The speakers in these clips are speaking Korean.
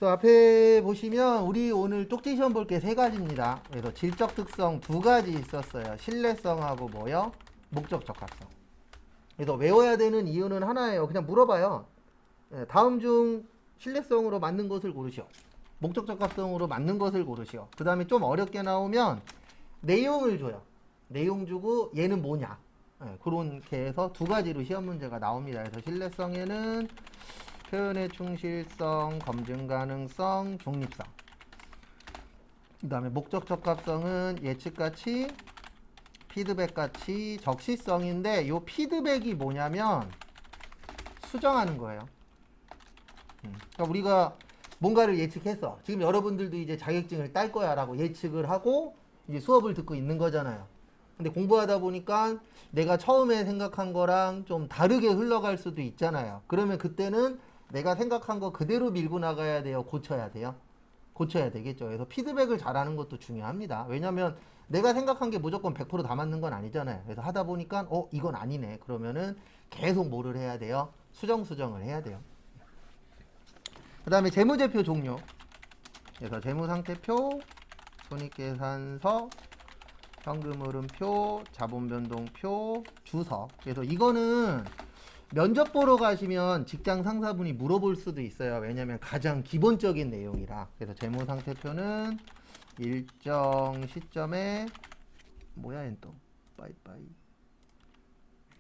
그래서 앞에 보시면 우리 오늘 쪽지 시험 볼 게 세 가지입니다. 그래서 질적 특성 두 가지 있었어요. 신뢰성하고 뭐요? 목적 적합성. 그래서 외워야 되는 이유는 하나예요. 그냥 물어봐요. 다음 중 신뢰성으로 맞는 것을 고르시오. 목적 적합성으로 맞는 것을 고르시오. 그 다음에 좀 어렵게 나오면 내용을 줘요. 내용 주고 얘는 뭐냐. 그렇게 해서 두 가지로 시험 문제가 나옵니다. 그래서 신뢰성에는 표현의 충실성, 검증 가능성, 중립성. 그 다음에 목적 적합성은 예측가치, 피드백가치, 적시성인데 이 피드백이 뭐냐면 수정하는 거예요. 그러니까 우리가 뭔가를 예측했어. 지금 여러분들도 이제 자격증을 딸 거야 라고 예측을 하고 이제 수업을 듣고 있는 거잖아요. 근데 공부하다 보니까 내가 처음에 생각한 거랑 좀 다르게 흘러갈 수도 있잖아요. 그러면 그때는 내가 생각한 거 그대로 밀고 나가야 돼요? 고쳐야 돼요? 고쳐야 되겠죠. 그래서 피드백을 잘하는 것도 중요합니다. 왜냐면 내가 생각한 게 무조건 100%다 맞는 건 아니잖아요. 그래서 하다 보니까 이건 아니네. 그러면은 계속 뭐를 해야 돼요? 수정을 해야 돼요. 그 다음에 재무제표 종류. 그래서 재무상태표, 손익계산서, 현금흐름표, 자본변동표, 주서. 그래서 이거는 면접 보러 가시면 직장 상사분이 물어볼 수도 있어요. 왜냐면 가장 기본적인 내용이라. 그래서 재무상태표는 일정 시점에 뭐야 얘는 또 빠이빠이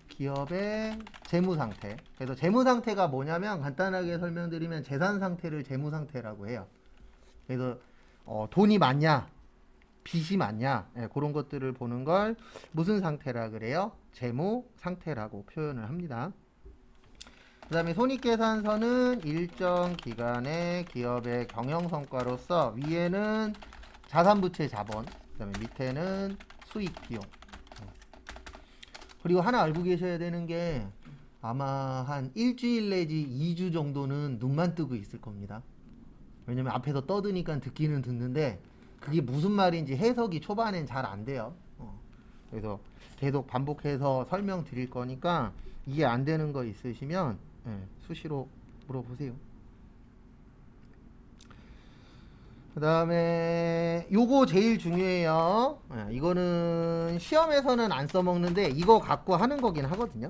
기업의 재무상태. 그래서 재무상태가 뭐냐면 간단하게 설명드리면 재산상태를 재무상태라고 해요. 그래서 돈이 많냐 빚이 많냐 그런 것들을 보는 걸 무슨 상태라 그래요? 재무상태라고 표현을 합니다. 그 다음에 손익계산서는 일정 기간의 기업의 경영성과로서 위에는 자산부채 자본, 그 다음에 밑에는 수익비용. 그리고 하나 알고 계셔야 되는 게 아마 한 일주일 내지 2주 정도는 눈만 뜨고 있을 겁니다. 왜냐면 앞에서 떠드니까 듣기는 듣는데 그게 무슨 말인지 해석이 초반엔 잘 안 돼요. 그래서 계속 반복해서 설명드릴 거니까 이해 안 되는 거 있으시면 수시로 물어보세요. 그 다음에 요거 제일 중요해요. 이거는 시험에서는 안 써먹는데 이거 갖고 하는 거긴 하거든요.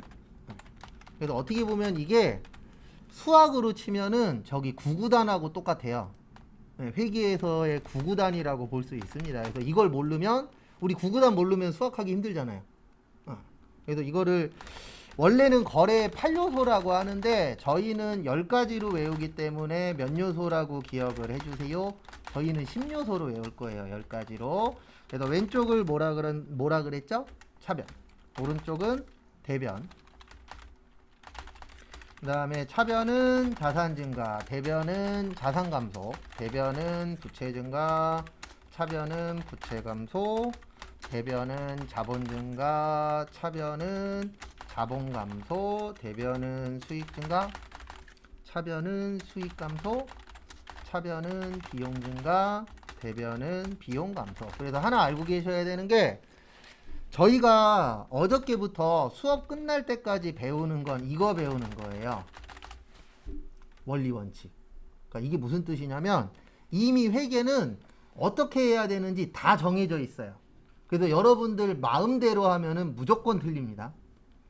그래서 어떻게 보면 이게 수학으로 치면은 저기 구구단하고 똑같아요. 회계에서의 구구단이라고 볼 수 있습니다. 그래서 이걸 모르면 우리 구구단 모르면 수학하기 힘들잖아요. 그래서 이거를 원래는 거래 8요소라고 하는데 저희는 10가지로 외우기 때문에 몇 요소라고 기억을 해주세요. 저희는 10요소로 외울 거예요. 10가지로. 그래서 왼쪽을 뭐라 그랬죠? 차변. 오른쪽은 대변. 그 다음에 차변은 자산 증가, 대변은 자산 감소, 대변은 부채 증가, 차변은 부채 감소, 대변은 자본 증가, 차변은 자본 감소, 대변은 수익 증가, 차변은 수익 감소, 차변은 비용 증가, 대변은 비용 감소. 그래서 하나 알고 계셔야 되는 게 저희가 어저께부터 수업 끝날 때까지 배우는 건 이거 배우는 거예요. 원리 원칙. 그러니까 이게 무슨 뜻이냐면 이미 회계는 어떻게 해야 되는지 다 정해져 있어요. 그래서 여러분들 마음대로 하면은 무조건 틀립니다.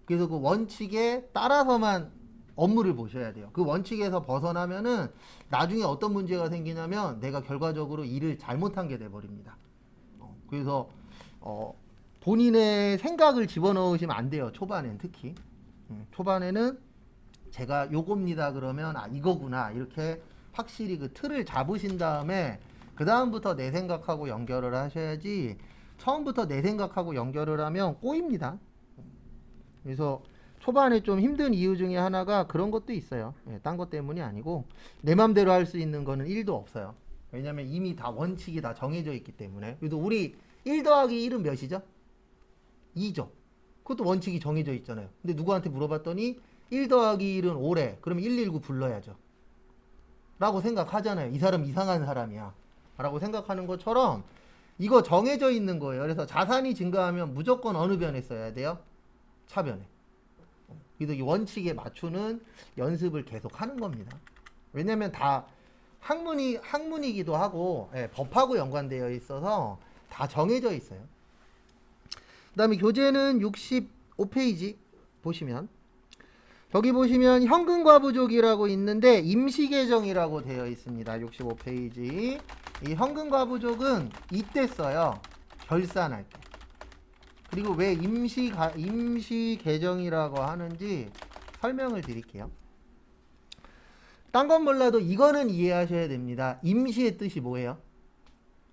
그래서 그 원칙에 따라서만 업무를 보셔야 돼요. 그 원칙에서 벗어나면은 나중에 어떤 문제가 생기냐면 내가 결과적으로 일을 잘못한 게 돼버립니다. 그래서 본인의 생각을 집어넣으시면 안 돼요. 초반엔 특히. 초반에는 제가 요겁니다 그러면 이거구나 이렇게 확실히 그 틀을 잡으신 다음에 그 다음부터 내 생각하고 연결을 하셔야지 처음부터 내 생각하고 연결을 하면 꼬입니다. 그래서 초반에 좀 힘든 이유 중에 하나가 그런 것도 있어요. 딴 것 때문이 아니고 내 맘대로 할 수 있는 거는 1도 없어요. 왜냐면 이미 다 원칙이 다 정해져 있기 때문에. 그래도 우리 1 더하기 1은 몇이죠? 2죠. 그것도 원칙이 정해져 있잖아요. 근데 누구한테 물어봤더니 1 더하기 1은 5래. 그러면 119 불러야죠. 라고 생각하잖아요. 이 사람 이상한 사람이야. 라고 생각하는 것처럼 이거 정해져 있는 거예요. 그래서 자산이 증가하면 무조건 어느 변에 써야 돼요? 차변에. 그래서 이 원칙에 맞추는 연습을 계속 하는 겁니다. 왜냐면 다 학문이기도 하고 예, 법하고 연관되어 있어서 다 정해져 있어요. 그 다음에 교재는 65페이지 보시면 여기 보시면 현금과부족이라고 있는데 임시계정이라고 되어 있습니다. 65페이지. 이 현금과부족은 이때 써요. 결산할 때. 그리고 왜 임시계정이라고 하는지 설명을 드릴게요. 딴 건 몰라도 이거는 이해하셔야 됩니다. 임시의 뜻이 뭐예요?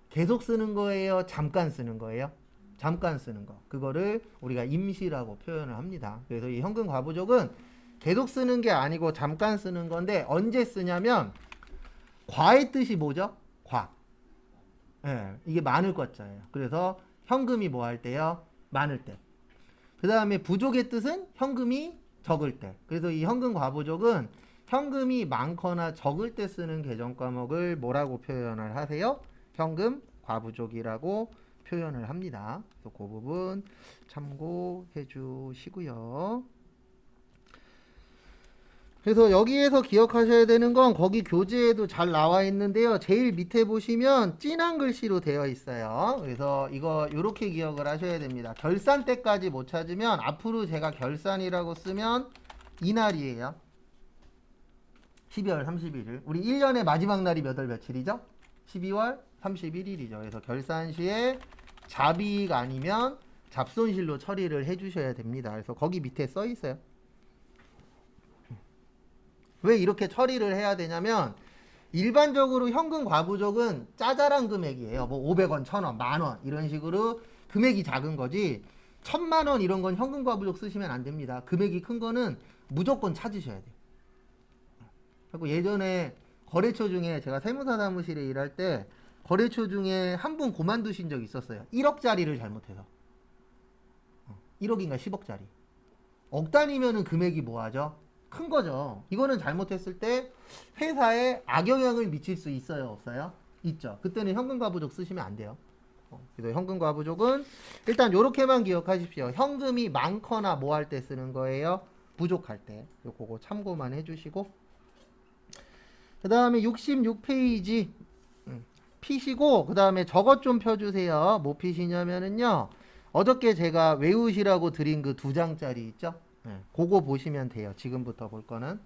계속 쓰는 거예요? 잠깐 쓰는 거예요? 잠깐 쓰는 거. 그거를 우리가 임시라고 표현을 합니다. 그래서 이 현금과부족은 계속 쓰는 게 아니고 잠깐 쓰는 건데 언제 쓰냐면 과의 뜻이 뭐죠? 과. 예, 이게 많을 것자예요. 그래서 현금이 뭐 할 때요? 많을 때. 그 다음에 부족의 뜻은 현금이 적을 때. 그래서 이 현금과부족은 현금이 많거나 적을 때 쓰는 계정 과목을 뭐라고 표현을 하세요? 현금과부족이라고 표현을 합니다. 그래서 그 부분 참고해 주시고요. 그래서 여기에서 기억하셔야 되는 건 거기 교재에도 잘 나와 있는데요. 제일 밑에 보시면 진한 글씨로 되어 있어요. 그래서 이거 이렇게 기억을 하셔야 됩니다. 결산 때까지 못 찾으면 앞으로 제가 결산이라고 쓰면 이날이에요. 12월 31일. 우리 1년의 마지막 날이 몇 월 며칠이죠? 12월 31일이죠. 그래서 결산 시에 잡이익 아니면 잡손실로 처리를 해주셔야 됩니다. 그래서 거기 밑에 써 있어요. 왜 이렇게 처리를 해야 되냐면 일반적으로 현금 과부족은 짜잘한 금액이에요. 뭐 500원, 1000원, 만원 이런 식으로 금액이 작은 거지 1000만원 이런 건 현금 과부족 쓰시면 안 됩니다. 금액이 큰 거는 무조건 찾으셔야 돼요. 그리고 예전에 거래처 중에 제가 세무사 사무실에 일할 때 거래처 중에 한 분 그만두신 적이 있었어요. 1억짜리를 잘못해서 1억인가 10억짜리 억 단위면은 금액이 뭐하죠? 큰 거죠. 이거는 잘못했을 때 회사에 악영향을 미칠 수 있어요? 없어요? 있죠. 그때는 현금과부족 쓰시면 안 돼요. 그래서 현금과부족은 일단 요렇게만 기억하십시오. 현금이 많거나 뭐 할 때 쓰는 거예요? 부족할 때. 그거 참고만 해주시고 그 다음에 66페이지 피시고 그 다음에 저것 좀 펴주세요. 뭐 피시냐면은요. 어저께 제가 외우시라고 드린 그 2장짜리 있죠? 네, 그거 보시면 돼요. 지금부터 볼 거는.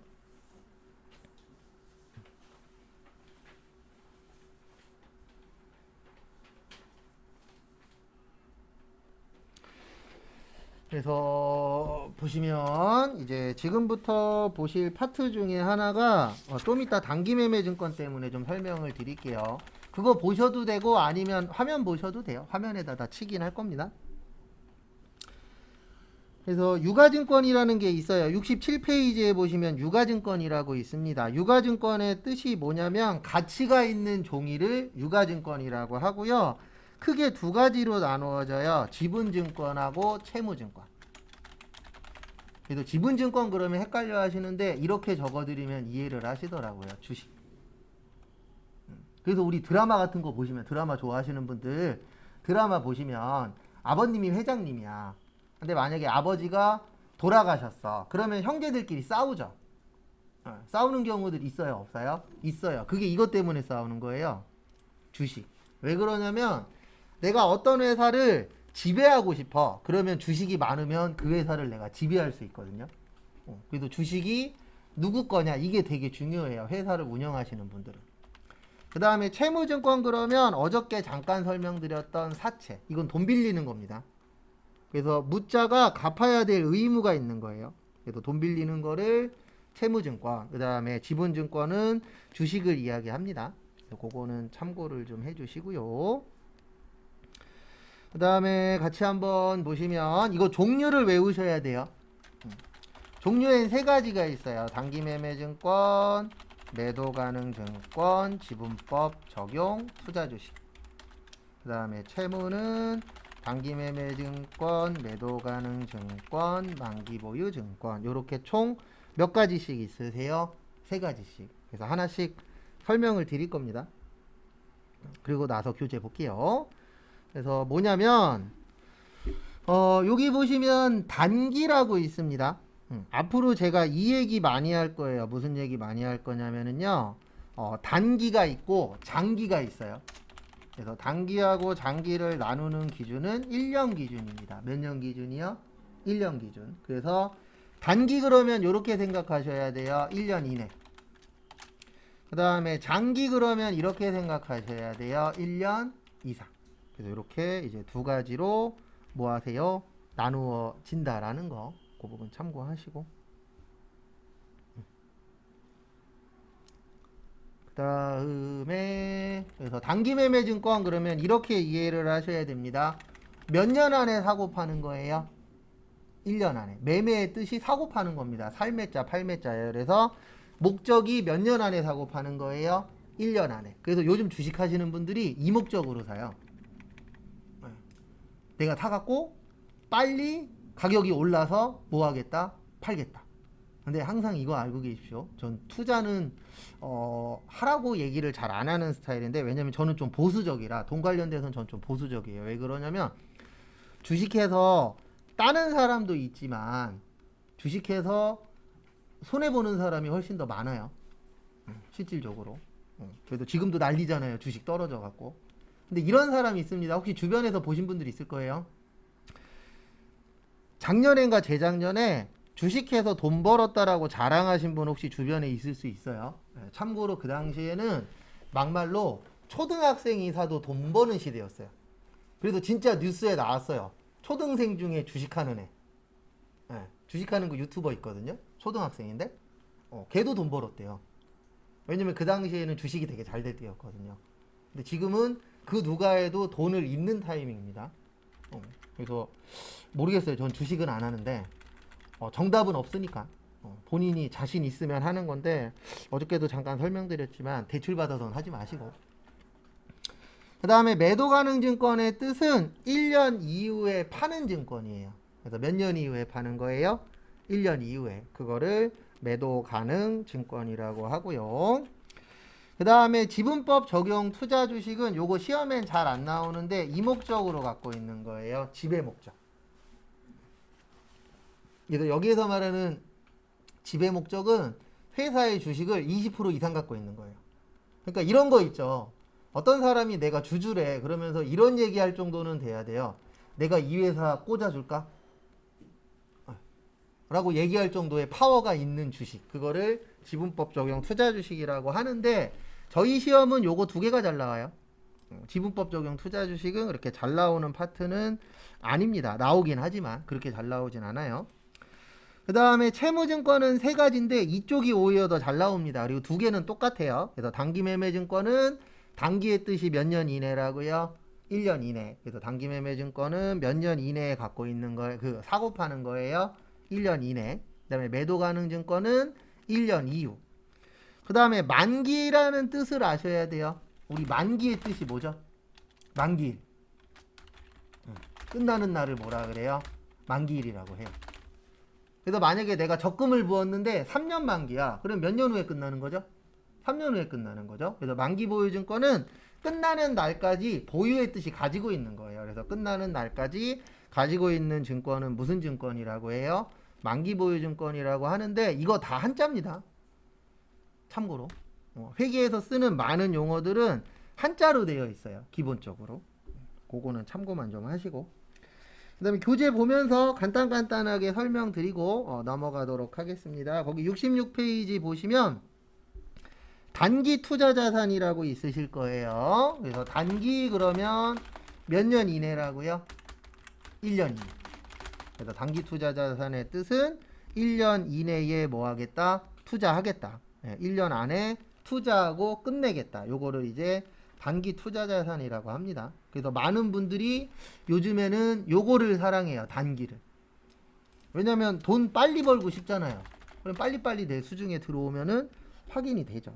그래서 보시면 이제 지금부터 보실 파트 중에 하나가 좀 이따 단기매매증권 때문에 좀 설명을 드릴게요. 그거 보셔도 되고 아니면 화면 보셔도 돼요. 화면에다 다 치긴 할 겁니다. 그래서 유가증권이라는 게 있어요. 67페이지에 보시면 유가증권이라고 있습니다. 유가증권의 뜻이 뭐냐면 가치가 있는 종이를 유가증권이라고 하고요. 크게 두 가지로 나누어져요. 지분증권하고 채무증권. 그래서 지분증권 그러면 헷갈려 하시는데 이렇게 적어드리면 이해를 하시더라고요. 주식. 그래서 우리 드라마 같은 거 보시면 드라마 좋아하시는 분들 드라마 보시면 아버님이 회장님이야. 근데 만약에 아버지가 돌아가셨어. 그러면 형제들끼리 싸우죠. 싸우는 경우들 있어요? 없어요? 있어요. 그게 이것 때문에 싸우는 거예요. 주식. 왜 그러냐면 내가 어떤 회사를 지배하고 싶어. 그러면 주식이 많으면 그 회사를 내가 지배할 수 있거든요. 그래도 주식이 누구 거냐 이게 되게 중요해요. 회사를 운영하시는 분들은. 그 다음에 채무증권 그러면 어저께 잠깐 설명드렸던 사채. 이건 돈 빌리는 겁니다. 그래서 무자가 갚아야 될 의무가 있는 거예요. 그래서 돈 빌리는 거를 채무증권, 그 다음에 지분증권은 주식을 이야기합니다. 그거는 참고를 좀 해주시고요. 그 다음에 같이 한번 보시면 이거 종류를 외우셔야 돼요. 종류엔 세 가지가 있어요. 단기매매증권, 매도가능증권, 지분법 적용, 투자주식. 그 다음에 채무는 단기매매증권, 매도가능증권, 만기보유증권 요렇게 총 몇 가지씩 있으세요? 세 가지씩. 그래서 하나씩 설명을 드릴 겁니다. 그리고 나서 교재 볼게요. 그래서 뭐냐면 여기 보시면 단기라고 있습니다. 앞으로 제가 이 얘기 많이 할 거예요. 무슨 얘기 많이 할 거냐면은요. 단기가 있고 장기가 있어요. 그래서 단기하고 장기를 나누는 기준은 1년 기준입니다. 몇 년 기준이요? 1년 기준. 그래서 단기 그러면 이렇게 생각하셔야 돼요. 1년 이내. 그 다음에 장기 그러면 이렇게 생각하셔야 돼요. 1년 이상. 그래서 이렇게 이제 두 가지로 뭐 하세요? 나누어진다라는 거. 그 부분 참고하시고. 그 다음에 그래서 단기 매매 증권 그러면 이렇게 이해를 하셔야 됩니다. 몇 년 안에 사고 파는 거예요? 1년 안에. 매매의 뜻이 사고 파는 겁니다. 살매자, 팔매자예요. 그래서 목적이 몇 년 안에 사고 파는 거예요? 1년 안에. 그래서 요즘 주식 하시는 분들이 이 목적으로 사요. 내가 사갖고 빨리 가격이 올라서 뭐 하겠다? 팔겠다. 근데 항상 이거 알고 계십시오. 전 투자는 하라고 얘기를 잘 안 하는 스타일인데, 왜냐면 저는 좀 보수적이라, 돈 관련돼서는 전 좀 보수적이에요. 왜 그러냐면 주식해서 따는 사람도 있지만 주식해서 손해보는 사람이 훨씬 더 많아요. 실질적으로. 그래도 지금도 난리잖아요. 주식 떨어져 갖고. 근데 이런 사람이 있습니다. 혹시 주변에서 보신 분들 있을 거예요. 작년인가 재작년에 주식해서 돈 벌었다라고 자랑하신 분 혹시 주변에 있을 수 있어요. 참고로 그 당시에는 막말로 초등학생이 사도 돈 버는 시대였어요. 그래도 진짜 뉴스에 나왔어요. 초등생 중에 주식하는 애. 주식하는 그 유튜버 있거든요. 초등학생인데 걔도 돈 벌었대요. 왜냐면 그 당시에는 주식이 되게 잘 될 때였거든요. 근데 지금은 그 누가 해도 돈을 잃는 타이밍입니다. 그래서 모르겠어요. 전 주식은 안 하는데 정답은 없으니까 본인이 자신 있으면 하는 건데, 어저께도 잠깐 설명드렸지만 대출 받아서는 하지 마시고. 그 다음에 매도 가능 증권의 뜻은 1년 이후에 파는 증권이에요. 그래서 몇 년 이후에 파는 거예요? 1년 이후에. 그거를 매도 가능 증권이라고 하고요. 그 다음에 지분법 적용 투자 주식은 요거 시험엔 잘 안 나오는데 이 목적으로 갖고 있는 거예요. 지배 목적. 그래서 여기에서 말하는 지배 목적은 회사의 주식을 20% 이상 갖고 있는 거예요. 그러니까 이런 거 있죠. 어떤 사람이 내가 주주래 그러면서 이런 얘기할 정도는 돼야 돼요. 내가 이 회사 꽂아줄까? 라고 얘기할 정도의 파워가 있는 주식. 그거를 지분법 적용 투자 주식이라고 하는데, 저희 시험은 요거 두 개가 잘 나와요. 지분법 적용 투자 주식은 그렇게 잘 나오는 파트는 아닙니다. 나오긴 하지만 그렇게 잘 나오진 않아요. 그 다음에 채무증권은 세 가지인데 이쪽이 오히려 더 잘 나옵니다. 그리고 두 개는 똑같아요. 그래서 단기매매증권은 단기의 뜻이 몇 년 이내라고요? 1년 이내. 그래서 단기매매증권은 몇 년 이내에 갖고 있는 거예요. 그 사고 파는 거예요. 1년 이내. 그 다음에 매도 가능 증권은 1년 이후. 그 다음에 만기라는 뜻을 아셔야 돼요. 우리 만기의 뜻이 뭐죠? 만기일. 끝나는 날을 뭐라 그래요? 만기일이라고 해요. 그래서 만약에 내가 적금을 부었는데 3년 만기야. 그럼 몇 년 후에 끝나는 거죠? 3년 후에 끝나는 거죠. 그래서 만기 보유 증권은 끝나는 날까지 보유의 뜻이 가지고 있는 거예요. 그래서 끝나는 날까지 가지고 있는 증권은 무슨 증권이라고 해요? 만기 보유 증권이라고 하는데, 이거 다 한자입니다. 참고로 회계에서 쓰는 많은 용어들은 한자로 되어 있어요. 기본적으로. 그거는 참고만 좀 하시고. 그 다음에 교재 보면서 간단하게 설명드리고 넘어가도록 하겠습니다. 거기 66페이지 보시면 단기 투자 자산이라고 있으실 거예요. 그래서 단기 그러면 몇 년 이내라고요? 1년 이내. 그래서 단기 투자 자산의 뜻은 1년 이내에 뭐 하겠다? 투자하겠다. 1년 안에 투자하고 끝내겠다. 요거를 이제 단기 투자 자산이라고 합니다. 그래서 많은 분들이 요즘에는 요거를 사랑해요. 단기를. 왜냐면 돈 빨리 벌고 싶잖아요. 그럼 빨리빨리 내 수중에 들어오면은 확인이 되죠.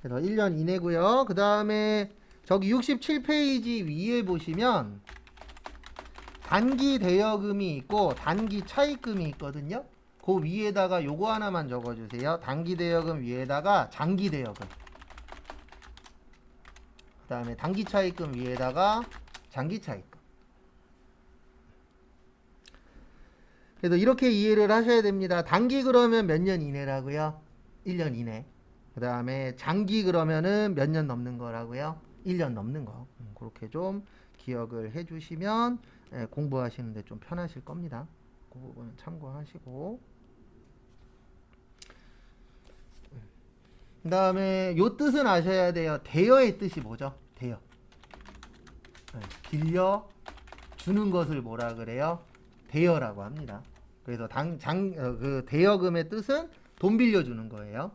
그래서 1년 이내고요. 그 다음에 저기 67페이지 위에 보시면 단기 대여금이 있고 단기 차입금이 있거든요. 그 위에다가 요거 하나만 적어주세요. 단기 대여금 위에다가 장기 대여금. 그 다음에 단기 차입금 위에다가 장기 차입금. 그래서 이렇게 이해를 하셔야 됩니다. 단기 그러면 몇 년 이내라고요? 1년 이내. 그 다음에 장기 그러면은 몇 년 넘는 거라고요? 1년 넘는 거. 그렇게 좀 기억을 해주시면 공부하시는데 좀 편하실 겁니다. 그 부분 참고하시고. 그 다음에 요 뜻은 아셔야 돼요. 대여의 뜻이 뭐죠? 대여. 빌려 주는 것을 뭐라 그래요? 대여라고 합니다. 그래서 그 대여금의 뜻은 돈 빌려주는 거예요.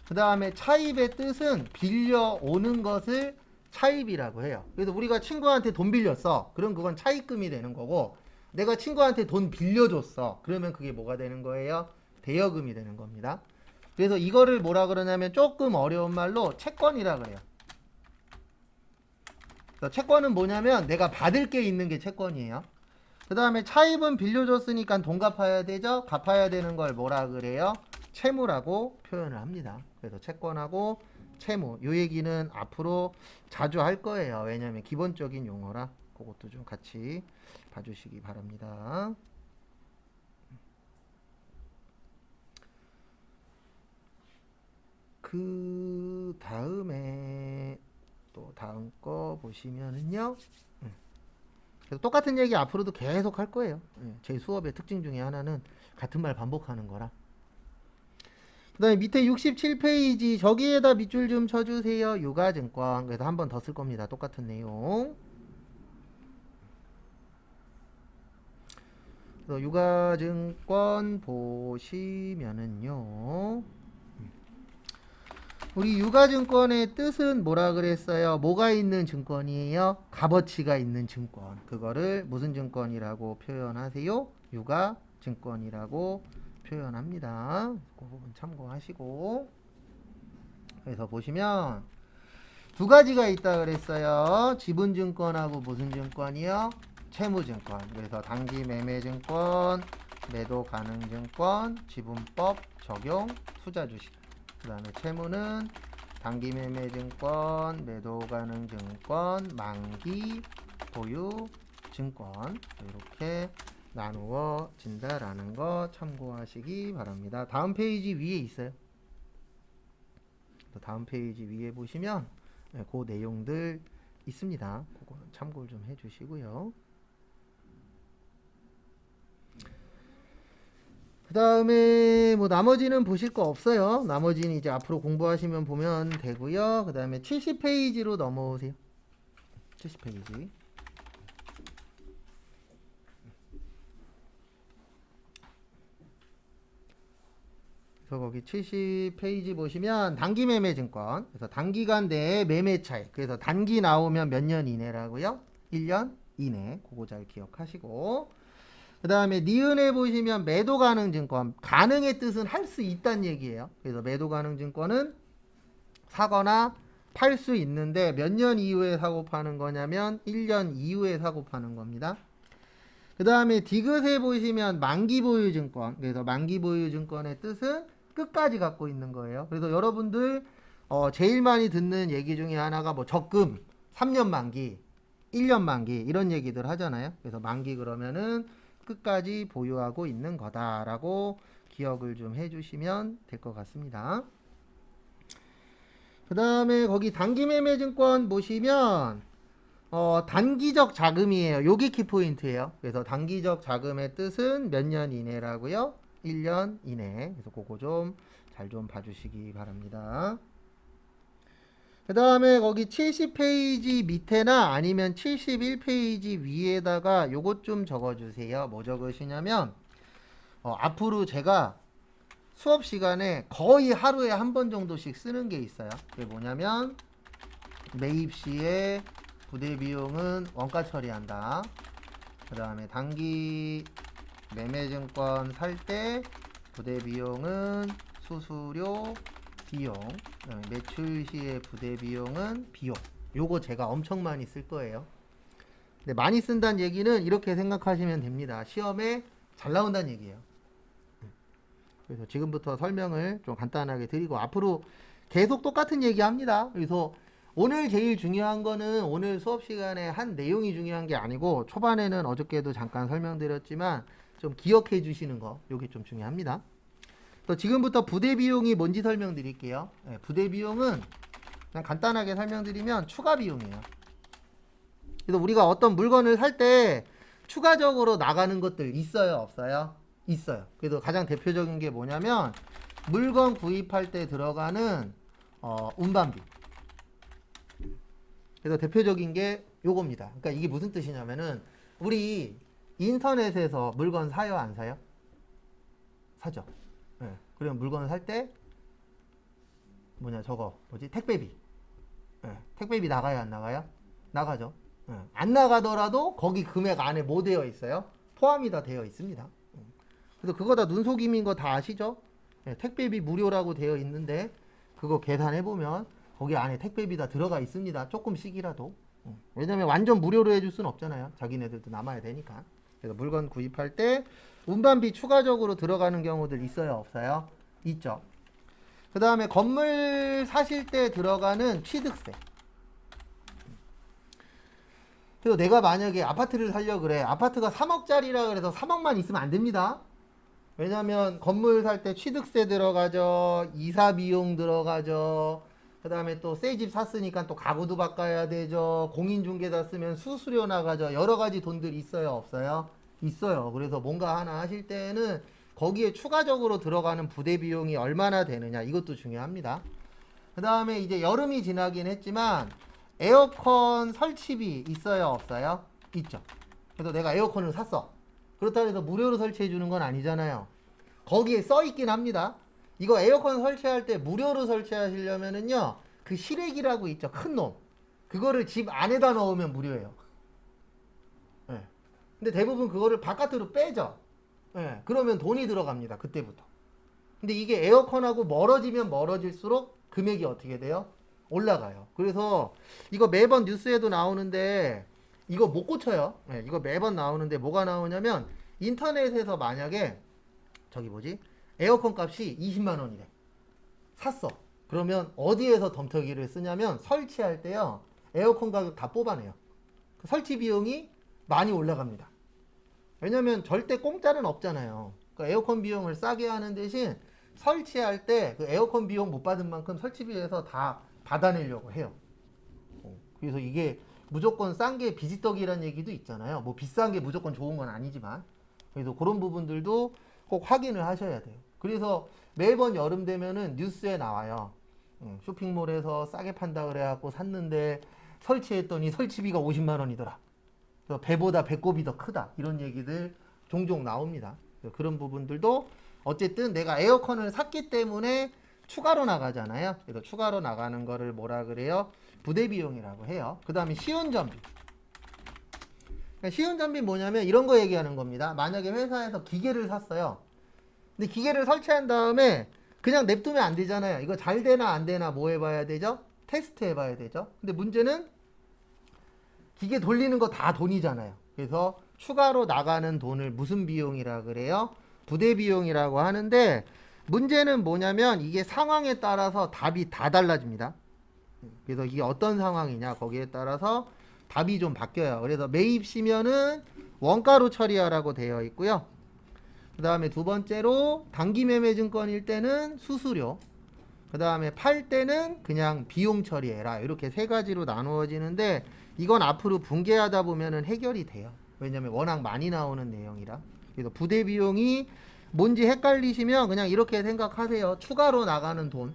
그 다음에 차입의 뜻은 빌려오는 것을 차입이라고 해요. 그래서 우리가 친구한테 돈 빌렸어. 그럼 그건 차입금이 되는 거고, 내가 친구한테 돈 빌려줬어. 그러면 그게 뭐가 되는 거예요? 대여금이 되는 겁니다. 그래서 이거를 뭐라 그러냐면 조금 어려운 말로 채권이라 그래요. 채권은 뭐냐면 내가 받을 게 있는 게 채권이에요. 그 다음에 차입은 빌려줬으니까 돈 갚아야 되죠. 갚아야 되는 걸 뭐라 그래요? 채무라고 표현을 합니다. 그래서 채권하고 채무, 요 얘기는 앞으로 자주 할 거예요. 왜냐하면 기본적인 용어라. 그것도 좀 같이 봐주시기 바랍니다. 그 다음에 또 다음 거 보시면은요. 그래서 똑같은 얘기 앞으로도 계속 할 거예요. 제 수업의 특징 중에 하나는 같은 말 반복하는 거라. 그 다음에 밑에 67페이지 저기에다 밑줄 좀 쳐주세요. 유가증권. 그래서 한 번 더 쓸 겁니다. 똑같은 내용. 그래서 유가증권 보시면은요. 우리 유가증권의 뜻은 뭐라 그랬어요? 뭐가 있는 증권이에요? 값어치가 있는 증권. 그거를 무슨 증권이라고 표현하세요? 유가증권이라고 표현합니다. 그 부분 참고하시고. 그래서 보시면 두 가지가 있다 그랬어요. 지분증권하고 무슨 증권이요? 채무증권. 그래서 단기매매증권, 매도가능증권, 지분법 적용, 투자주식. 그 다음에 채무는 단기매매증권, 매도가능증권, 만기, 보유증권 이렇게 나누어진다라는 거 참고하시기 바랍니다. 다음 페이지 위에 있어요. 다음 페이지 위에 보시면 그 내용들 있습니다. 그거는 참고를 좀 해주시고요. 그 다음에 뭐 나머지는 보실 거 없어요. 나머지는 이제 앞으로 공부하시면 보면 되고요. 그 다음에 70페이지로 넘어오세요. 70페이지. 그래서 거기 70페이지 보시면 단기매매증권. 그래서 단기간 내에 매매 차익. 그래서 단기 나오면 몇 년 이내라고요? 1년 이내. 그거 잘 기억하시고. 그 다음에 니은에 보시면 매도가능증권. 가능의 뜻은 할 수 있다는 얘기예요. 그래서 매도가능증권은 사거나 팔 수 있는데 몇 년 이후에 사고 파는 거냐면 1년 이후에 사고 파는 겁니다. 그 다음에 디귿에 보시면 만기보유증권. 그래서 만기보유증권의 뜻은 끝까지 갖고 있는 거예요. 그래서 여러분들 제일 많이 듣는 얘기 중에 하나가 뭐 적금 3년 만기, 1년 만기 이런 얘기들 하잖아요. 그래서 만기 그러면은 끝까지 보유하고 있는 거다라고 기억을 좀 해주시면 될 것 같습니다. 그 다음에 거기 단기매매증권 보시면 단기적 자금이에요. 요게 키포인트예요. 그래서 단기적 자금의 뜻은 몇 년 이내라고요? 1년 이내. 그래서 그거 좀 잘 좀 봐주시기 바랍니다. 그 다음에 거기 70페이지 밑에나 아니면 71페이지 위에다가 요것 좀 적어주세요. 뭐 적으시냐면 앞으로 제가 수업 시간에 거의 하루에 한 번 정도씩 쓰는 게 있어요. 그게 뭐냐면 매입 시에 부대 비용은 원가 처리한다. 그 다음에 단기 매매증권 살 때 부대 비용은 수수료 비용, 매출 시의 부대 비용은 비용. 요거 제가 엄청 많이 쓸 거예요. 근데 많이 쓴다는 얘기는 이렇게 생각하시면 됩니다. 시험에 잘 나온다는 얘기예요. 그래서 지금부터 설명을 좀 간단하게 드리고 앞으로 계속 똑같은 얘기 합니다. 그래서 오늘 제일 중요한 거는 오늘 수업 시간에 한 내용이 중요한 게 아니고 초반에는 어저께도 잠깐 설명드렸지만 좀 기억해 주시는 거 요게 좀 중요합니다. 또 지금부터 부대 비용이 뭔지 설명드릴게요. 네, 부대 비용은 그냥 간단하게 설명드리면 추가 비용이에요. 그래서 우리가 어떤 물건을 살 때 추가적으로 나가는 것들 있어요, 없어요? 있어요. 그래서 가장 대표적인 게 뭐냐면 물건 구입할 때 들어가는 운반비. 그래서 대표적인 게 요겁니다. 그러니까 이게 무슨 뜻이냐면은 우리 인터넷에서 물건 사요, 안 사요? 사죠. 네. 그러면 물건을 살 때 저거 뭐지? 택배비. 네. 택배비 나가요, 안 나가요? 나가죠. 네. 안 나가더라도 거기 금액 안에 뭐 되어 있어요? 포함이 다 되어 있습니다. 그래서 그거 다 눈속임인 거 다 아시죠? 네. 택배비 무료라고 되어 있는데 그거 계산해 보면 거기 안에 택배비 다 들어가 있습니다. 조금씩이라도. 왜냐면 완전 무료로 해줄 수는 없잖아요. 자기네들도 남아야 되니까. 그래서 물건 구입할 때 운반비 추가적으로 들어가는 경우들 있어요, 없어요? 있죠. 그 다음에 건물 사실 때 들어가는 취득세. 그래서 내가 만약에 아파트를 살려 그래. 아파트가 3억짜리라 그래서 3억만 있으면 안 됩니다. 왜냐면 건물 살 때 취득세 들어가죠. 이사 비용 들어가죠. 그 다음에 또 새 집 샀으니까 또 가구도 바꿔야 되죠. 공인중개사 쓰면 수수료 나가죠. 여러 가지 돈들이 있어요, 없어요? 있어요. 그래서 뭔가 하나 하실 때는 거기에 추가적으로 들어가는 부대 비용이 얼마나 되느냐, 이것도 중요합니다. 그 다음에 이제 여름이 지나긴 했지만 에어컨 설치비 있어요, 없어요? 있죠. 그래서 내가 에어컨을 샀어. 그렇다고 해서 무료로 설치해 주는 건 아니잖아요. 거기에 써 있긴 합니다. 이거 에어컨 설치할 때 무료로 설치하시려면은요, 그 실외기라고 있죠, 큰 놈. 그거를 집 안에다 넣으면 무료예요. 네. 근데 대부분 그거를 바깥으로 빼죠. 네. 그러면 돈이 들어갑니다, 그때부터. 근데 이게 에어컨하고 멀어지면 멀어질수록 금액이 어떻게 돼요? 올라가요. 그래서 이거 매번 뉴스에도 나오는데 이거 못 고쳐요. 네. 이거 매번 나오는데 뭐가 나오냐면 인터넷에서 만약에 저기 뭐지? 에어컨 값이 20만 원이래. 샀어. 그러면 어디에서 덤터기를 쓰냐면 설치할 때요. 에어컨 가격 다 뽑아내요. 그 설치 비용이 많이 올라갑니다. 왜냐면 절대 공짜는 없잖아요. 그러니까 에어컨 비용을 싸게 하는 대신 설치할 때 그 에어컨 비용 못 받은 만큼 설치비에서 다 받아내려고 해요. 그래서 이게 무조건 싼 게 비지떡이라는 얘기도 있잖아요. 뭐 비싼 게 무조건 좋은 건 아니지만. 그래서 그런 부분들도 꼭 확인을 하셔야 돼요. 그래서 매번 여름 되면은 뉴스에 나와요. 쇼핑몰에서 싸게 판다 그래갖고 샀는데 설치했더니 설치비가 50만 원이더라. 배보다 배꼽이 더 크다. 이런 얘기들 종종 나옵니다. 그런 부분들도 어쨌든 내가 에어컨을 샀기 때문에 추가로 나가잖아요. 그래서 추가로 나가는 거를 뭐라 그래요? 부대 비용이라고 해요. 그 다음에 시운전비. 시운전비 뭐냐면 이런 거 얘기하는 겁니다. 만약에 회사에서 기계를 샀어요. 근데 기계를 설치한 다음에 그냥 냅두면 안 되잖아요. 이거 잘 되나 안 되나 뭐 해봐야 되죠? 테스트 해봐야 되죠. 근데 문제는 기계 돌리는 거 다 돈이잖아요. 그래서 추가로 나가는 돈을 무슨 비용이라 그래요? 부대 비용이라고 하는데 문제는 뭐냐면 이게 상황에 따라서 답이 다 달라집니다. 그래서 이게 어떤 상황이냐 거기에 따라서 답이 좀 바뀌어요. 그래서 매입 시면은 원가로 처리하라고 되어 있고요. 그 다음에 두 번째로 단기 매매 증권일 때는 수수료, 그 다음에 팔 때는 그냥 비용 처리해라. 이렇게 세 가지로 나누어지는데 이건 앞으로 분개하다 보면은 해결이 돼요. 왜냐면 워낙 많이 나오는 내용이라. 그래서 부대 비용이 뭔지 헷갈리시면 그냥 이렇게 생각하세요. 추가로 나가는 돈.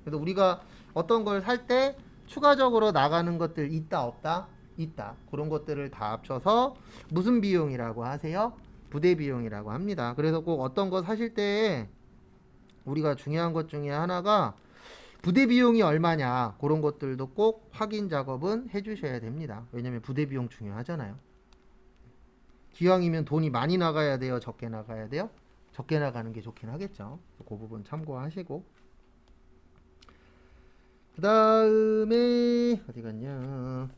그래서 우리가 어떤 걸 살 때 추가적으로 나가는 것들 있다 없다? 있다. 그런 것들을 다 합쳐서 무슨 비용이라고 하세요? 부대 비용이라고 합니다. 그래서 꼭 어떤 거 사실 때 우리가 중요한 것 중에 하나가 부대 비용이 얼마냐, 그런 것들도 꼭 확인 작업은 해주셔야 됩니다. 왜냐면 부대 비용 중요하잖아요. 기왕이면 돈이 많이 나가야 돼요, 적게 나가야 돼요? 적게 나가는 게 좋긴 하겠죠. 그 부분 참고하시고. 그 다음에 어디 갔냐,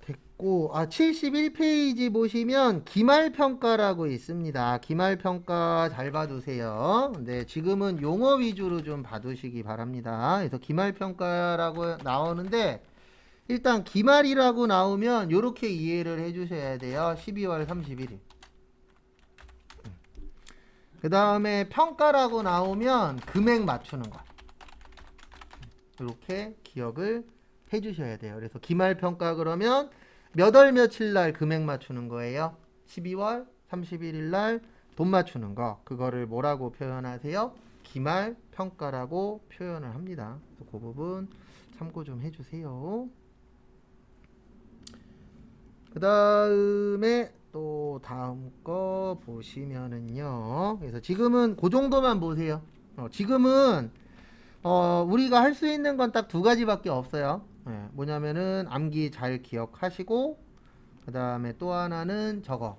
됐고, 71페이지 보시면 기말평가라고 있습니다. 기말평가 잘 봐두세요. 네, 지금은 용어 위주로 좀 봐두시기 바랍니다. 그래서 기말평가라고 나오는데 일단 기말이라고 나오면 이렇게 이해를 해주셔야 돼요. 12월 31일. 그 다음에 평가라고 나오면 금액 맞추는 거. 이렇게 기억을 해 주셔야 돼요. 그래서 기말평가 그러면 몇 월 며칠 날 금액 맞추는 거예요? 12월 31일 날 돈 맞추는 거. 그거를 뭐라고 표현하세요? 기말평가라고 표현을 합니다. 그래서 그 부분 참고 좀 해주세요. 그 다음에 또 다음 거 보시면은요. 그래서 지금은 그 정도만 보세요. 지금은 우리가 할 수 있는 건 딱 두 가지밖에 없어요. 뭐냐면은 암기 잘 기억하시고 그 다음에 또 하나는 저거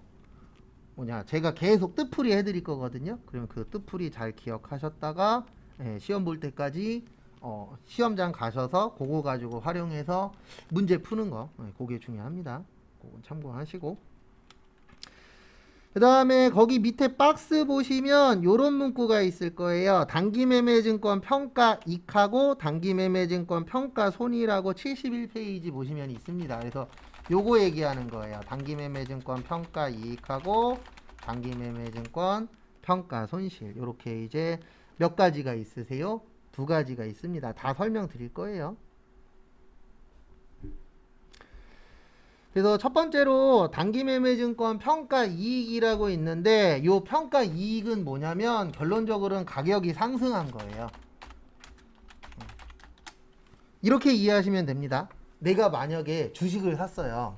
뭐냐 제가 계속 뜻풀이 해드릴 거거든요. 그러면 그 뜻풀이 잘 기억하셨다가 시험 볼 때까지 시험장 가셔서 그거 가지고 활용해서 문제 푸는 거 그게 중요합니다. 그건 참고하시고 그 다음에 거기 밑에 박스 보시면 요런 문구가 있을 거예요. 단기매매증권 평가 이익하고 단기매매증권 평가 손이라고 71페이지 보시면 있습니다. 그래서 요거 얘기하는 거예요. 단기매매증권 평가 이익하고 단기매매증권 평가 손실. 요렇게 이제 몇 가지가 있으세요? 두 가지가 있습니다. 다 설명드릴 거예요. 그래서 첫 번째로 단기매매증권 평가 이익이라고 있는데 이 평가 이익은 뭐냐면 결론적으로는 가격이 상승한 거예요. 이렇게 이해하시면 됩니다. 내가 만약에 주식을 샀어요.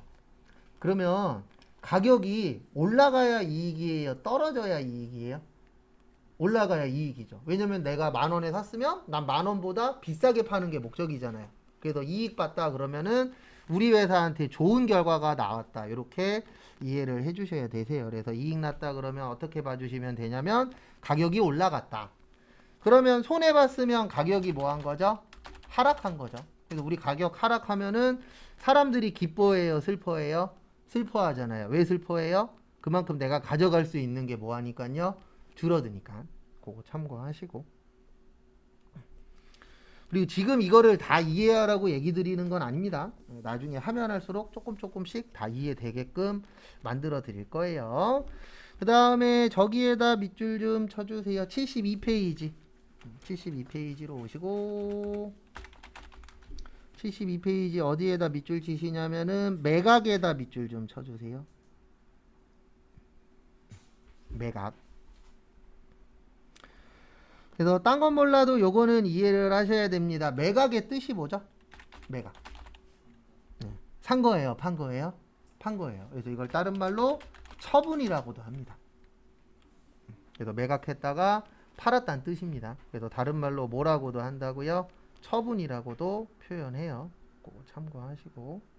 그러면 가격이 올라가야 이익이에요? 떨어져야 이익이에요? 올라가야 이익이죠. 왜냐면 내가 10,000원에 샀으면 난 10,000원보다 비싸게 파는 게 목적이잖아요. 그래서 이익 봤다 그러면은 우리 회사한테 좋은 결과가 나왔다. 이렇게 이해를 해주셔야 되세요. 그래서 이익 났다 그러면 어떻게 봐주시면 되냐면 가격이 올라갔다. 그러면 손해봤으면 가격이 뭐 한 거죠? 하락한 거죠. 그래서 우리 가격 하락하면은 사람들이 기뻐해요? 슬퍼해요? 슬퍼하잖아요. 왜 슬퍼해요? 그만큼 내가 가져갈 수 있는 게 뭐 하니까요? 줄어드니까. 그거 참고하시고. 그리고 지금 이거를 다 이해하라고 얘기 드리는 건 아닙니다. 나중에 하면 할수록 조금씩 다 이해되게끔 만들어 드릴 거예요. 그 다음에 저기에다 밑줄 좀 쳐주세요. 72페이지. 72페이지로 오시고 72페이지 어디에다 밑줄 치시냐면은 매각에다 밑줄 좀 쳐주세요. 매각. 그래서 딴 건 몰라도 요거는 이해를 하셔야 됩니다. 매각의 뜻이 뭐죠? 매각. 산 거예요? 판 거예요? 판 거예요. 그래서 이걸 다른 말로 처분이라고도 합니다. 그래서 매각했다가 팔았다는 뜻입니다. 그래서 다른 말로 뭐라고도 한다고요? 처분이라고도 표현해요. 그거 참고하시고.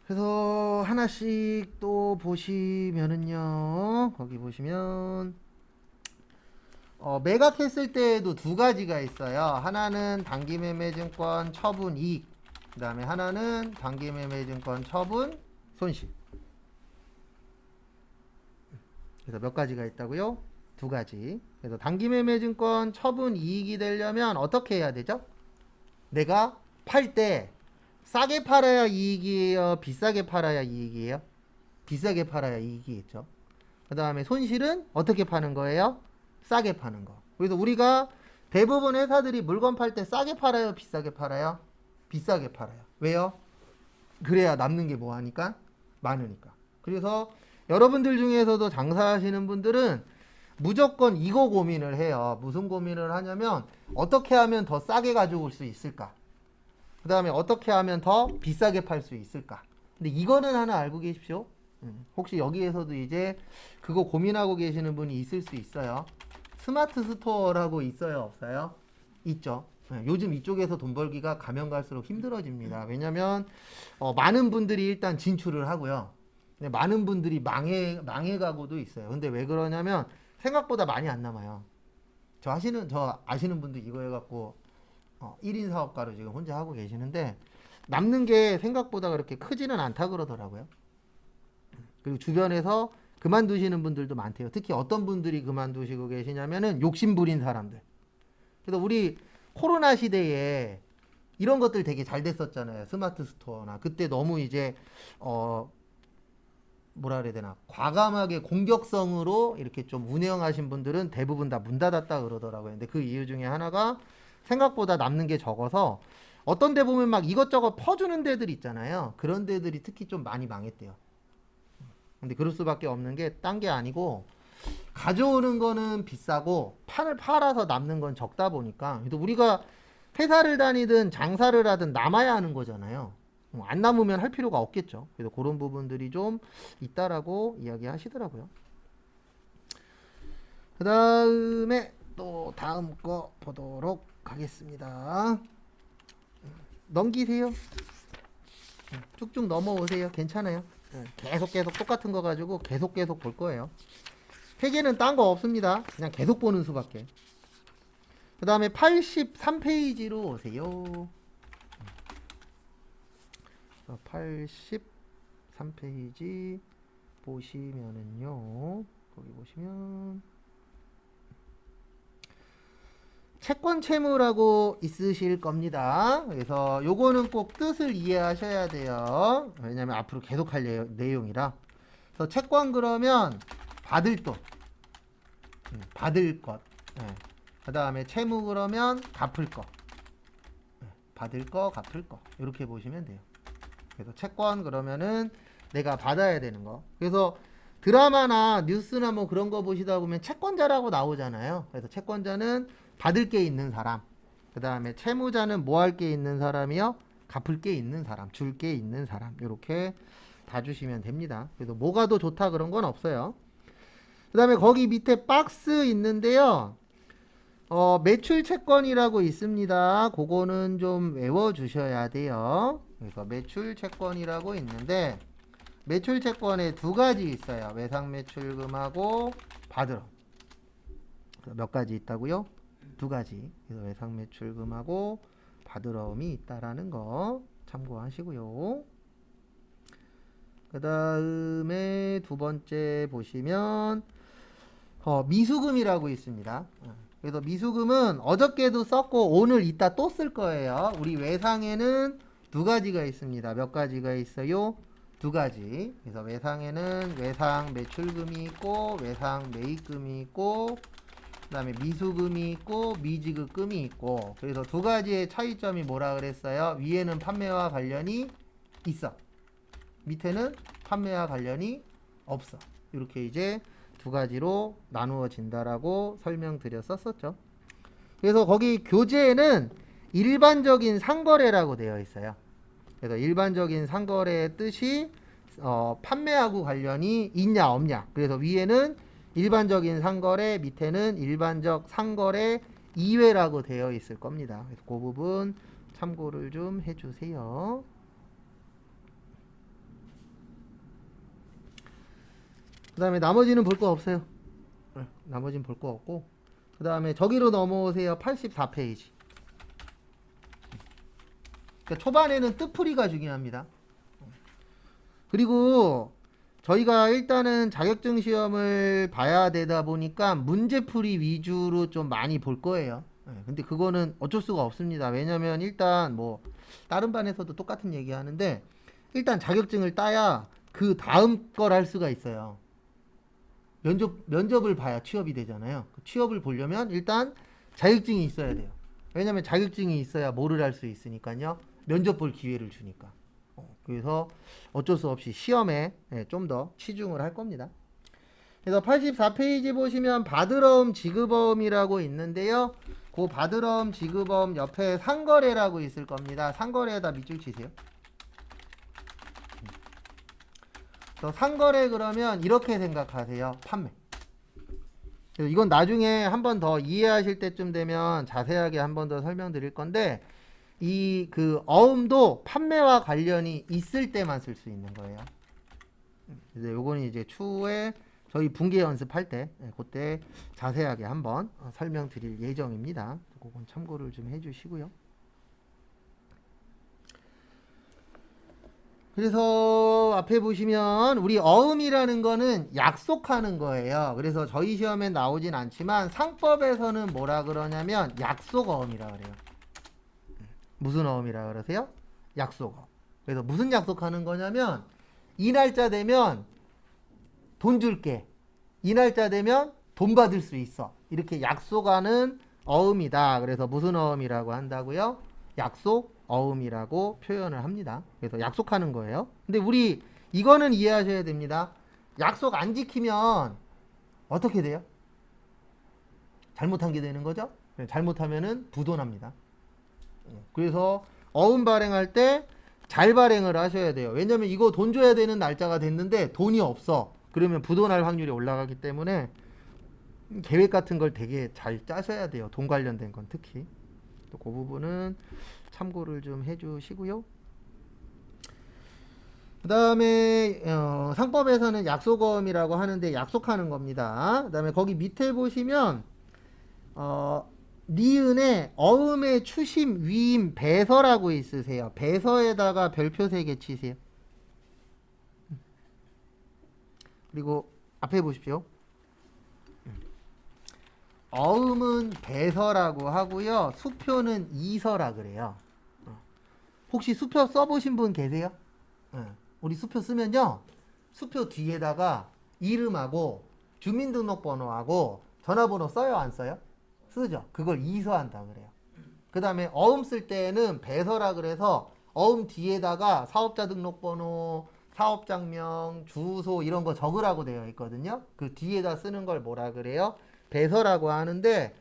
그래서 하나씩 또 보시면은요. 거기 보시면 매각했을 때에도 두 가지가 있어요. 하나는 단기매매증권 처분 이익, 그 다음에 하나는 단기매매증권 처분 손실. 그래서 몇 가지가 있다고요? 두 가지. 그래서 단기매매증권 처분 이익이 되려면 어떻게 해야 되죠? 내가 팔 때 싸게 팔아야 이익이에요? 비싸게 팔아야 이익이에요? 비싸게 팔아야 이익이겠죠. 그 다음에 손실은 어떻게 파는 거예요? 싸게 파는 거. 그래서 우리가 대부분 회사들이 물건 팔 때 싸게 팔아요? 비싸게 팔아요? 비싸게 팔아요. 왜요? 그래야 남는 게 뭐 하니까? 많으니까. 그래서 여러분들 중에서도 장사하시는 분들은 무조건 이거 고민을 해요. 무슨 고민을 하냐면 어떻게 하면 더 싸게 가지고 올 수 있을까? 그 다음에 어떻게 하면 더 비싸게 팔 수 있을까? 근데 이거는 하나 알고 계십시오. 혹시 여기에서도 이제 그거 고민하고 계시는 분이 있을 수 있어요. 스마트 스토어라고 있어요? 없어요? 있죠. 요즘 이쪽에서 돈 벌기가 가면 갈수록 힘들어집니다. 왜냐면 많은 분들이 일단 진출을 하고요. 근데 많은 분들이 망해가고도 있어요. 근데 왜 그러냐면 생각보다 많이 안 남아요. 저 아시는 분도 이거 해갖고 1인 사업가로 지금 혼자 하고 계시는데 남는 게 생각보다 그렇게 크지는 않다 그러더라고요. 그리고 주변에서 그만두시는 분들도 많대요. 특히 어떤 분들이 그만두시고 계시냐면은 욕심부린 사람들. 그래서 우리 코로나 시대에 이런 것들 되게 잘 됐었잖아요. 스마트 스토어나. 그때 너무 이제 뭐라 그래야 되나, 과감하게 공격성으로 이렇게 좀 운영하신 분들은 대부분 다 문 닫았다 그러더라고요. 근데 그 이유 중에 하나가 생각보다 남는 게 적어서, 어떤 데 보면 막 이것저것 퍼주는 데들 있잖아요. 그런 데들이 특히 좀 많이 망했대요. 근데 그럴 수밖에 없는 게 딴 게 아니고, 가져오는 거는 비싸고 판을 팔아서 남는 건 적다 보니까, 그래도 우리가 회사를 다니든 장사를 하든 남아야 하는 거잖아요. 안 남으면 할 필요가 없겠죠. 그래서 그런 부분들이 좀 있다라고 이야기 하시더라고요. 그 다음에 또 다음 거 보도록 하겠습니다. 넘기세요. 쭉쭉 넘어오세요. 괜찮아요. 계속 똑같은 거 가지고 계속 볼 거예요. 회계는 딴 거 없습니다. 그냥 계속 보는 수밖에. 그 다음에 83페이지로 오세요. 83페이지 보시면은요, 거기 보시면 채권 채무라고 있으실 겁니다. 그래서 요거는 꼭 뜻을 이해하셔야 돼요. 왜냐면 앞으로 계속 할 내용이라. 그래서 채권 그러면 받을 돈, 받을 것. 그 다음에 채무 그러면 갚을 거, 받을 거, 갚을 거. 이렇게 보시면 돼요. 그래서 채권 그러면은 내가 받아야 되는 거. 그래서 드라마나 뉴스나 뭐 그런 거 보시다 보면 채권자라고 나오잖아요. 그래서 채권자는 받을 게 있는 사람, 그 다음에 채무자는 뭐 할 게 있는 사람이요? 갚을 게 있는 사람, 줄 게 있는 사람. 이렇게 봐주시면 됩니다. 그래서 뭐가 더 좋다 그런 건 없어요. 그 다음에 거기 밑에 박스 있는데요, 매출 채권이라고 있습니다. 그거는 좀 외워주셔야 돼요. 그래서 매출 채권이라고 있는데, 매출 채권에 두 가지 있어요. 외상 매출금하고 받으러. 몇 가지 있다고요? 두 가지. 그래서 외상 매출금하고 받으러움이 있다라는 거 참고하시고요. 그 다음에 두 번째 보시면 미수금이라고 있습니다. 그래서 미수금은 어저께도 썼고 오늘 이따 또 쓸 거예요. 우리 외상에는 두 가지가 있습니다. 몇 가지가 있어요? 두 가지. 그래서 외상에는 외상 매출금이 있고 외상 매입금이 있고, 그 다음에 미수금이 있고 미지급금이 있고. 그래서 두 가지의 차이점이 뭐라 그랬어요? 위에는 판매와 관련이 있어, 밑에는 판매와 관련이 없어. 이렇게 이제 두 가지로 나누어진다라고 설명드렸었죠. 그래서 거기 교재에는 일반적인 상거래라고 되어 있어요. 그래서 일반적인 상거래의 뜻이 판매하고 관련이 있냐 없냐. 그래서 위에는 일반적인 상거래, 밑에는 일반적 상거래 이외라고 되어 있을 겁니다. 그래서 그 부분 참고를 좀 해주세요. 그 다음에 나머지는 볼 거 없어요. 나머지는 볼 거 없고, 그 다음에 저기로 넘어오세요. 84페이지. 그러니까 초반에는 뜻풀이가 중요합니다. 그리고 저희가 일단은 자격증 시험을 봐야 되다 보니까 문제풀이 위주로 좀 많이 볼 거예요. 근데 그거는 어쩔 수가 없습니다. 왜냐면 일단 뭐 다른 반에서도 똑같은 얘기 하는데, 일단 자격증을 따야 그 다음 걸 할 수가 있어요. 면접을 봐야 취업이 되잖아요. 취업을 보려면 일단 자격증이 있어야 돼요. 왜냐면 자격증이 있어야 뭐를 할 수 있으니까요. 면접 볼 기회를 주니까. 그래서 어쩔 수 없이 시험에 좀 더 치중을 할 겁니다. 그래서 84페이지 보시면 받으러움 지급어음이라고 있는데요. 그 받으러움 지급어음 옆에 상거래라고 있을 겁니다. 상거래에다 밑줄 치세요. 상거래 그러면 이렇게 생각하세요. 판매. 이건 나중에 한 번 더 이해하실 때쯤 되면 자세하게 한 번 더 설명드릴 건데, 이 그 어음도 판매와 관련이 있을 때만 쓸 수 있는 거예요. 그래서 요거는 이제 추후에 저희 분계 연습할 때 그때 자세하게 한번 설명드릴 예정입니다. 그건 참고를 좀 해주시고요. 그래서 앞에 보시면 우리 어음이라는 거는 약속하는 거예요. 그래서 저희 시험에 나오진 않지만 상법에서는 뭐라 그러냐면 약속어음이라 그래요. 무슨 어음이라 그러세요? 약속어음. 그래서 무슨 약속하는 거냐면 이 날짜 되면 돈 줄게. 이 날짜 되면 돈 받을 수 있어. 이렇게 약속하는 어음이다. 그래서 무슨 어음이라고 한다고요? 약속 어음이라고 표현을 합니다. 그래서 약속하는 거예요. 근데 우리 이거는 이해하셔야 됩니다. 약속 안 지키면 어떻게 돼요? 잘못한 게 되는 거죠? 잘못하면은 부도납니다. 그래서 어음 발행할 때 잘 발행을 하셔야 돼요. 왜냐면 이거 돈 줘야 되는 날짜가 됐는데 돈이 없어. 그러면 부도날 확률이 올라가기 때문에 계획 같은 걸 되게 잘 짜셔야 돼요. 돈 관련된 건 특히. 또 그 부분은 참고를 좀 해주시고요. 그 다음에 상법에서는 약속어음이라고 하는데 약속하는 겁니다. 그 다음에 거기 밑에 보시면 니은에 어음의 추심, 위임, 배서라고 있으세요. 배서에다가 별표 3개 치세요. 그리고 앞에 보십시오. 어음은 배서라고 하고요. 수표는 이서라 그래요. 혹시 수표 써보신 분 계세요? 우리 수표 쓰면요. 수표 뒤에다가 이름하고 주민등록번호하고 전화번호 써요, 안 써요? 쓰죠. 그걸 이서한다 그래요. 그 다음에 어음 쓸 때는 배서라 그래서 어음 뒤에다가 사업자 등록번호, 사업장명, 주소 이런 거 적으라고 되어 있거든요. 그 뒤에다 쓰는 걸 뭐라 그래요? 배서라고 하는데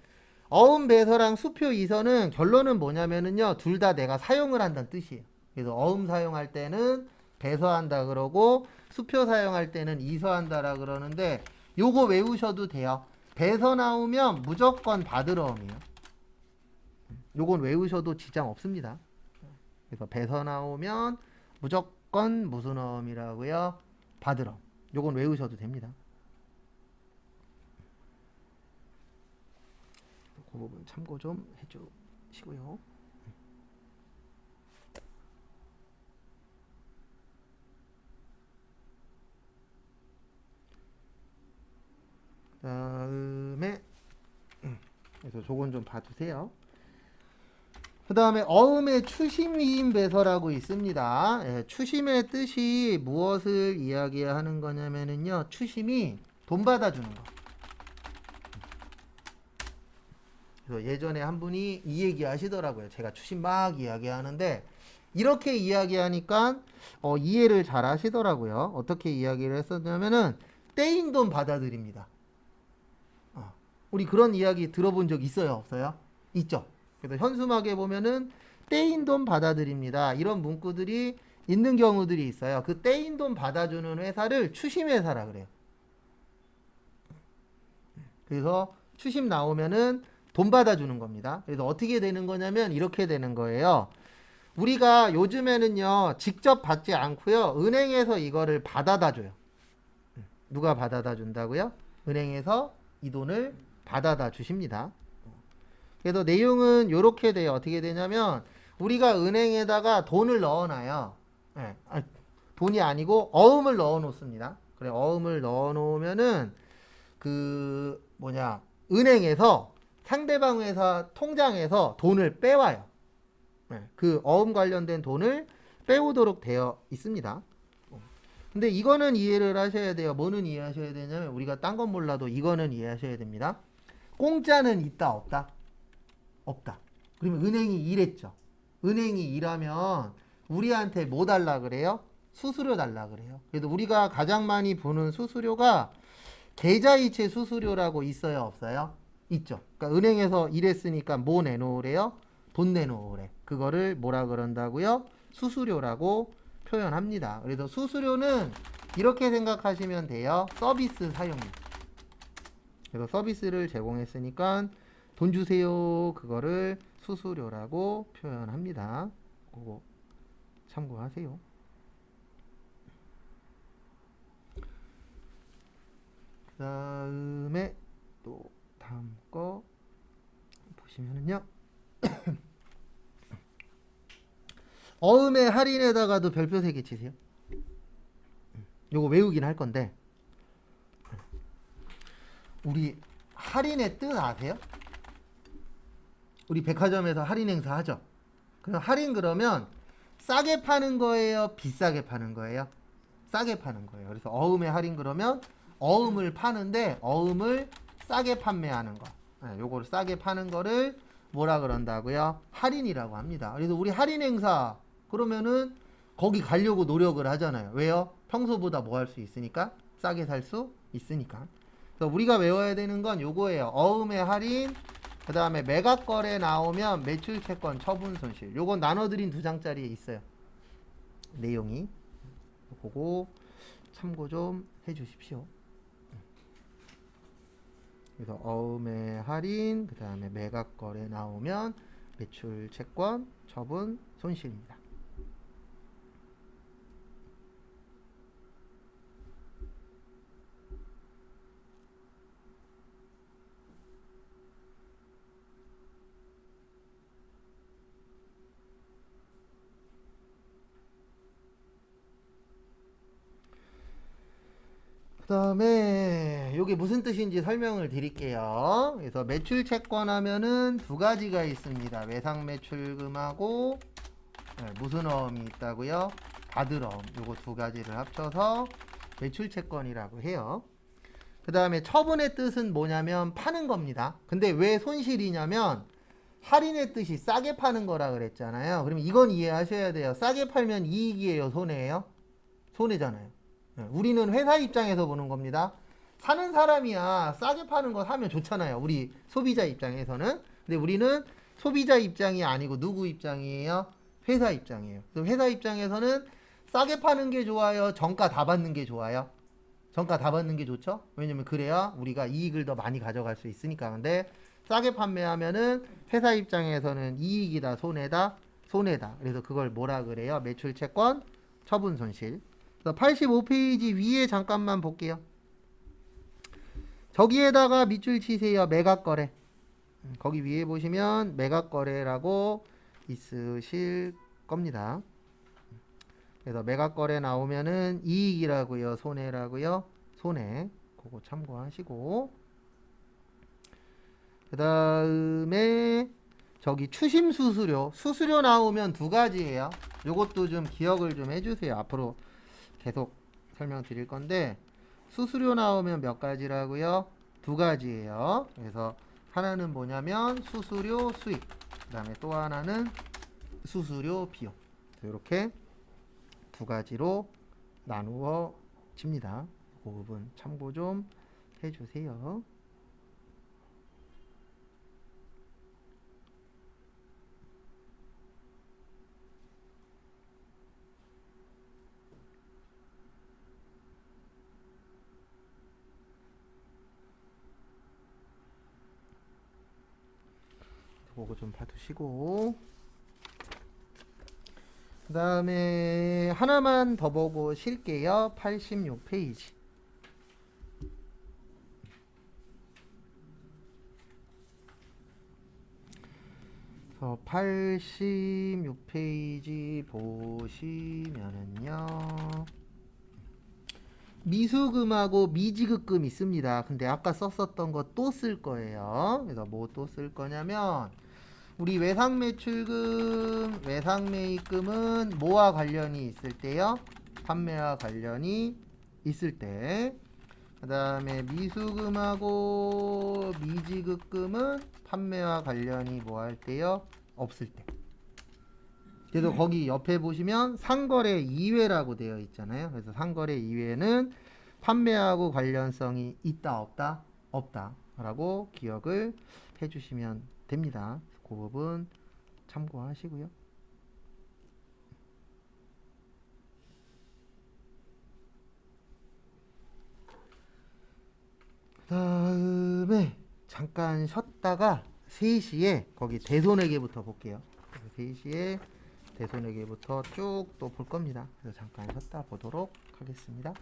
어음 배서랑 수표 이서는 결론은 뭐냐면은요. 둘 다 내가 사용을 한다는 뜻이에요. 그래서 어음 사용할 때는 배서한다 그러고 수표 사용할 때는 이서한다라 그러는데 요거 외우셔도 돼요. 배서 나오면 무조건 받으러음이에요. 요건 외우셔도 지장 없습니다. 그래서 배서 나오면 무조건 무슨 어음이라고요? 받으럼. 요건 외우셔도 됩니다. 그 부분 참고 좀 해주시고요. 다음에 그래서 저건 좀 봐주세요. 그 다음에 어음의 추심위임 배서라고 있습니다. 예, 추심의 뜻이 무엇을 이야기하는 거냐면은요. 추심이 돈 받아주는 거. 그래서 예전에 한 분이 이 얘기 하시더라고요. 제가 추심 막 이야기하는데 이렇게 이야기하니까 이해를 잘 하시더라고요. 어떻게 이야기를 했었냐면은 떼인 돈 받아들입니다. 우리 그런 이야기 들어본 적 있어요? 없어요? 있죠. 그래서 현수막에 보면은 떼인 돈 받아들입니다. 이런 문구들이 있는 경우들이 있어요. 그 떼인 돈 받아주는 회사를 추심회사라 그래요. 그래서 추심 나오면은 돈 받아주는 겁니다. 그래서 어떻게 되는 거냐면 이렇게 되는 거예요. 우리가 요즘에는요 직접 받지 않고요 은행에서 이거를 받아다 줘요. 누가 받아다 준다고요? 은행에서 이 돈을 받아다 주십니다. 그래서 내용은 이렇게 돼요. 어떻게 되냐면 우리가 은행에다가 돈을 넣어놔요. 네. 돈이 아니고 어음을 넣어 놓습니다. 그래 어음을 넣어 놓으면은 은행에서 상대방 회사 통장에서 돈을 빼와요. 네. 그 어음 관련된 돈을 빼오도록 되어 있습니다. 근데 이거는 이해를 하셔야 돼요. 뭐는 이해하셔야 되냐면 우리가 딴 건 몰라도 이거는 이해하셔야 됩니다. 공짜는 있다 없다? 없다. 그러면 은행이 이랬죠. 은행이 일하면 우리한테 뭐 달라 그래요? 수수료 달라 그래요. 그래도 우리가 가장 많이 보는 수수료가 계좌이체 수수료라고 있어요 없어요? 있죠. 그러니까 은행에서 일했으니까 뭐 내놓으래요? 돈 내놓으래. 그거를 뭐라 그런다고요? 수수료라고 표현합니다. 그래서 수수료는 이렇게 생각하시면 돼요. 서비스 사용료. 그래서 서비스를 제공했으니까 돈 주세요. 그거를 수수료라고 표현합니다. 그거 참고하세요. 그 다음에 또 다음 거 보시면은요. 어음의 할인에다가도 별표 3개 치세요. 요거 외우긴 할 건데 우리 할인의 뜻 아세요? 우리 백화점에서 할인 행사 하죠. 그럼 할인 그러면 싸게 파는 거예요? 비싸게 파는 거예요? 싸게 파는 거예요. 그래서 어음의 할인 그러면 어음을 파는데 어음을 싸게 판매하는 거. 요거를 싸게 파는 거를 뭐라 그런다고요? 할인이라고 합니다. 그래서 우리 할인 행사 그러면은 거기 가려고 노력을 하잖아요. 왜요? 평소보다 뭐 할 수 있으니까? 싸게 살 수 있으니까. 그래서 우리가 외워야 되는 건 요거예요. 어음의 할인, 그 다음에 매각거래 나오면 매출채권 처분 손실. 요건 나눠드린 2장짜리에 있어요. 내용이. 그거 참고 좀 해주십시오. 그래서 어음의 할인, 그 다음에 매각거래 나오면 매출채권 처분 손실입니다. 그 다음에 이게 무슨 뜻인지 설명을 드릴게요. 그래서 매출채권 하면은 2가지가 있습니다. 외상매출금하고 무슨 어음이 있다고요? 받을 어음. 요거 2가지를 합쳐서 매출채권이라고 해요. 그 다음에 처분의 뜻은 뭐냐면 파는 겁니다. 근데 왜 손실이냐면 할인의 뜻이 싸게 파는 거라 그랬잖아요. 그러면 이건 이해하셔야 돼요. 싸게 팔면 이익이에요, 손해예요? 손해잖아요. 우리는 회사 입장에서 보는 겁니다. 사는 사람이야 싸게 파는 거 사면 좋잖아요. 우리 소비자 입장에서는. 근데 우리는 소비자 입장이 아니고 누구 입장이에요? 회사 입장이에요. 그래서 회사 입장에서는 싸게 파는 게 좋아요? 정가 다 받는 게 좋아요? 정가 다 받는 게 좋죠? 왜냐면 그래야 우리가 이익을 더 많이 가져갈 수 있으니까. 근데 싸게 판매하면은 회사 입장에서는 이익이다, 손해다, 손해다. 그래서 그걸 뭐라 그래요? 매출채권 처분 손실. 85페이지 위에 잠깐만 볼게요. 저기에다가 밑줄 치세요. 매각거래. 거기 위에 보시면 매각거래라고 있으실 겁니다. 그래서 매각거래 나오면은 이익이라고요, 손해라고요? 손해. 그거 참고하시고. 그 다음에 저기 추심 수수료. 수수료 나오면 2가지예요. 요것도 좀 기억을 좀 해주세요. 앞으로 계속 설명드릴 건데 수수료 나오면 몇 가지라고요? 2가지예요. 그래서 하나는 뭐냐면 수수료 수익, 그 다음에 또 하나는 수수료 비용. 이렇게 2가지로 나누어집니다. 그 부분 참고 좀 해주세요. 그거 좀 봐두시고, 그 다음에 하나만 더 보고 쉴게요. 86페이지. 그래서 86페이지 보시면은요, 미수금하고 미지급금 있습니다. 근데 아까 썼었던 거 또 쓸 거예요. 그래서 뭐 또 쓸 거냐면 우리 외상매출금, 외상매입금은 뭐와 관련이 있을 때요? 판매와 관련이 있을 때. 그 다음에 미수금하고 미지급금은 판매와 관련이 뭐 할 때요? 없을 때. 그래서 거기 옆에 보시면 상거래 이외라고 되어 있잖아요. 그래서 상거래 이외는 판매하고 관련성이 있다, 없다? 없다 라고 기억을 해주시면 됩니다. 그 부분 참고하시고요. 그 다음에 잠깐 쉬었다가 3시에 거기 대손회계부터 볼게요. 3시에 대손회계부터 쭉 또 볼 겁니다. 그래서 잠깐 쉬었다 보도록 하겠습니다.